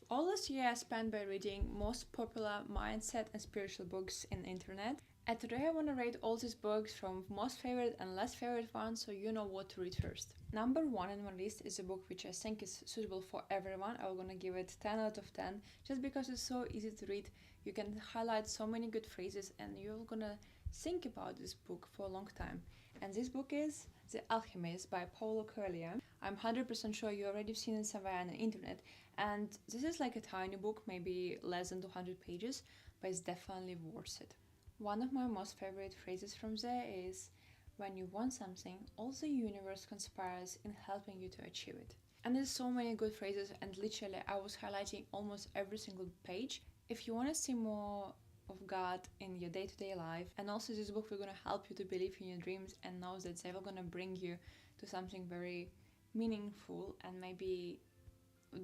All this year I spent by reading most popular mindset and spiritual books in the internet. And today I want to rate all these books from most favorite and less favorite ones, so you know what to read first. Number 1 in my list is a book which I think is suitable for everyone. I'm gonna give it 10 out of 10 just because it's so easy to read. You can highlight so many good phrases and you're gonna think about this book for a long time. And this book is The Alchemist by Paulo Coelho. I'm 100% sure you already seen it somewhere on the internet, and this is like a tiny book, maybe less than 200 pages, but it's definitely worth it. One of my most favorite phrases from there is, when you want something, all the universe conspires in helping you to achieve it. And there's so many good phrases, and literally I was highlighting almost every single page. If you want to see more of God in your day-to-day life, and also this book will gonna help you to believe in your dreams and know that they will gonna bring you to something very meaningful, and maybe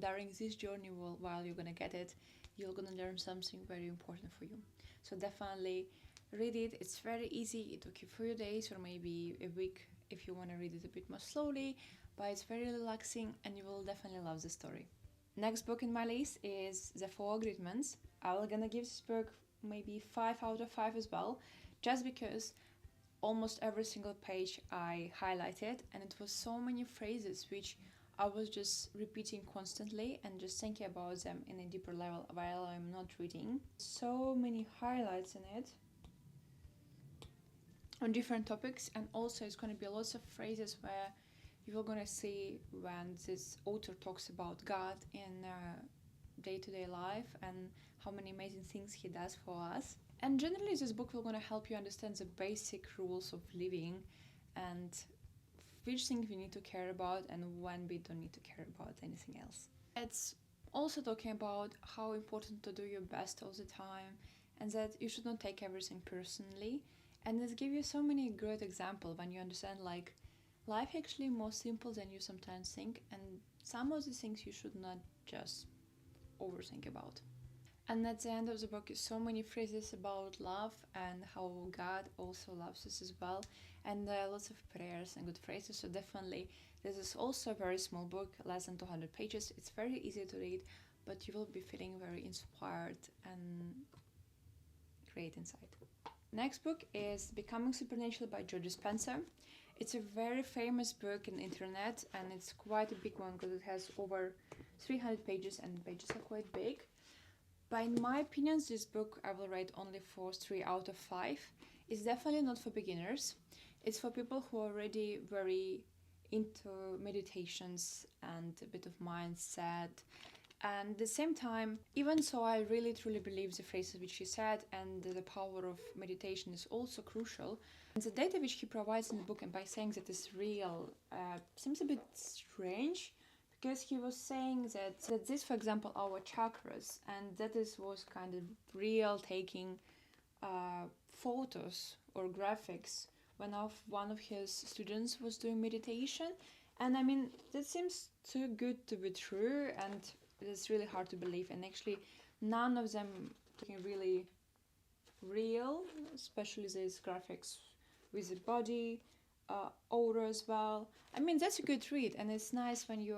during this journey while you're gonna get it, you're gonna learn something very important for you. So definitely read it. It's very easy. It took you a few days or maybe a week if you want to read it a bit more slowly, but it's very relaxing and you will definitely love the story. Next book in my list is The Four Agreements. I'm gonna give this book maybe 5 out of 5 as well, just because almost every single page I highlighted, and it was so many phrases which I was just repeating constantly and just thinking about them in a deeper level while I'm not reading. So many highlights in it on different topics, and also it's going to be lots of phrases where you're going to see when this author talks about God in day-to-day life and how many amazing things he does for us. And generally this book will going to help you understand the basic rules of living and which things we need to care about and when we don't need to care about anything else. It's also talking about how important to do your best all the time and that you should not take everything personally. And it gives you so many great examples when you understand like life actually more simple than you sometimes think, and some of the things you should not just overthink about. And at the end of the book is so many phrases about love and how God also loves us as well, and lots of prayers and good phrases. So definitely this is also a very small book, less than 200 pages. It's very easy to read, but you will be feeling very inspired and great inside. Next book is Becoming Supernatural by Dispenza. It's a very famous book in the internet, and it's quite a big one because it has over 300 pages and the pages are quite big. But in my opinion, this book I will rate only for 3 out of 5. It's definitely not for beginners. It's for people who are already very into meditations and a bit of mindset. And at the same time, even so, I really truly believe the phrases which he said, and the power of meditation is also crucial. And the data which he provides in the book, and by saying that it's real, seems a bit strange, because he was saying that this, for example, our chakras, and that is was kind of real, taking photos or graphics when one of his students was doing meditation. And I mean, that seems too good to be true, and it's really hard to believe. And actually, none of them looking really real, especially these graphics with the body, aura as well. I mean, that's a good read, and it's nice when you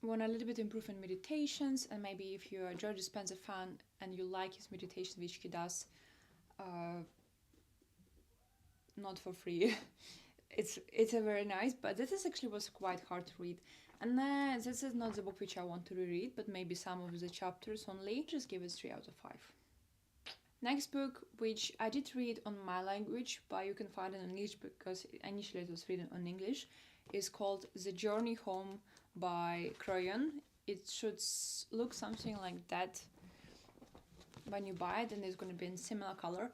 want a little bit improve in meditations, and maybe if you're a Joe Dispenza fan and you like his meditation, which he does not for free. It's a very nice, but this is actually was quite hard to read. And this is not the book which I want to reread, but maybe some of the chapters only. Just give it 3 out of 5. Next book, which I did read on my language, but you can find it in English because initially it was written in English, is called The Journey Home by Kryon. It should look something like that when you buy it, and it's going to be in similar color.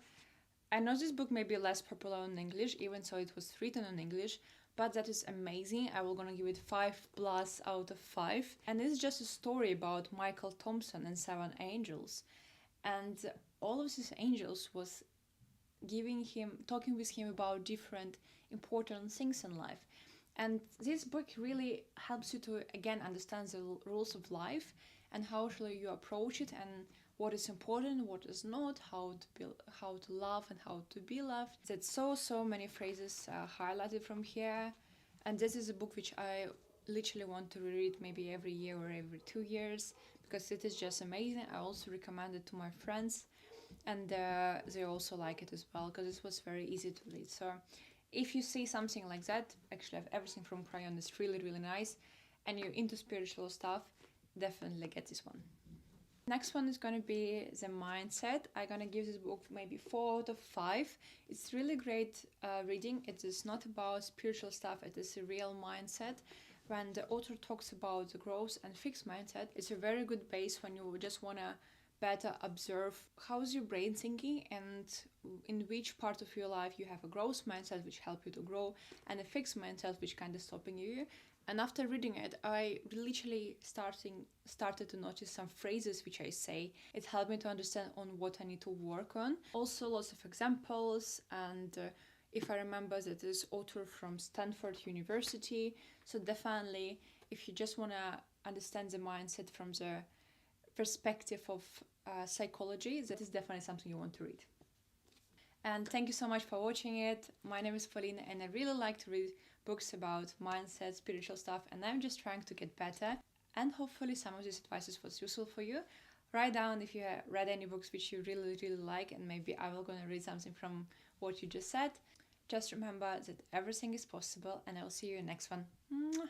I know this book may be less popular in English, even so it was written in English, but that is amazing. I will gonna give it 5+ out of 5. And it's just a story about Michael Thompson and 7 angels. And all of these angels was talking with him about different important things in life. And this book really helps you to, again, understand the rules of life and how should you approach it, and what is important, what is not, how to love and how to be loved. That's so many phrases highlighted from here, and this is a book which I literally want to read maybe every year or every 2 years, because it is just amazing. I also recommend it to my friends, and they also like it as well because it was very easy to read. So if you see something like that, actually I have everything from Kryon, it's really, really nice, and you're into spiritual stuff, definitely get this one. Next one is going to be the mindset. I'm going to give this book maybe 4 out of 5. It's really great reading. It is not about spiritual stuff, it is a real mindset. When the author talks about the growth and fixed mindset, it's a very good base when you just want to better observe how's your brain thinking and in which part of your life you have a growth mindset which help you to grow and a fixed mindset which kind of stopping you. And after reading it, I literally started to notice some phrases which I say. It helped me to understand on what I need to work on. Also lots of examples, and if I remember that this author from Stanford University. So definitely, if you just want to understand the mindset from the perspective of psychology, that is definitely something you want to read. And thank you so much for watching it. My name is Pauline, and I really like to read books about mindset, spiritual stuff, and I'm just trying to get better. And hopefully some of these advices was useful for you. Write down if you have read any books which you really, really like, and maybe I will gonna read something from what you just said. Just remember that everything is possible, and I'll see you in the next one. Mwah!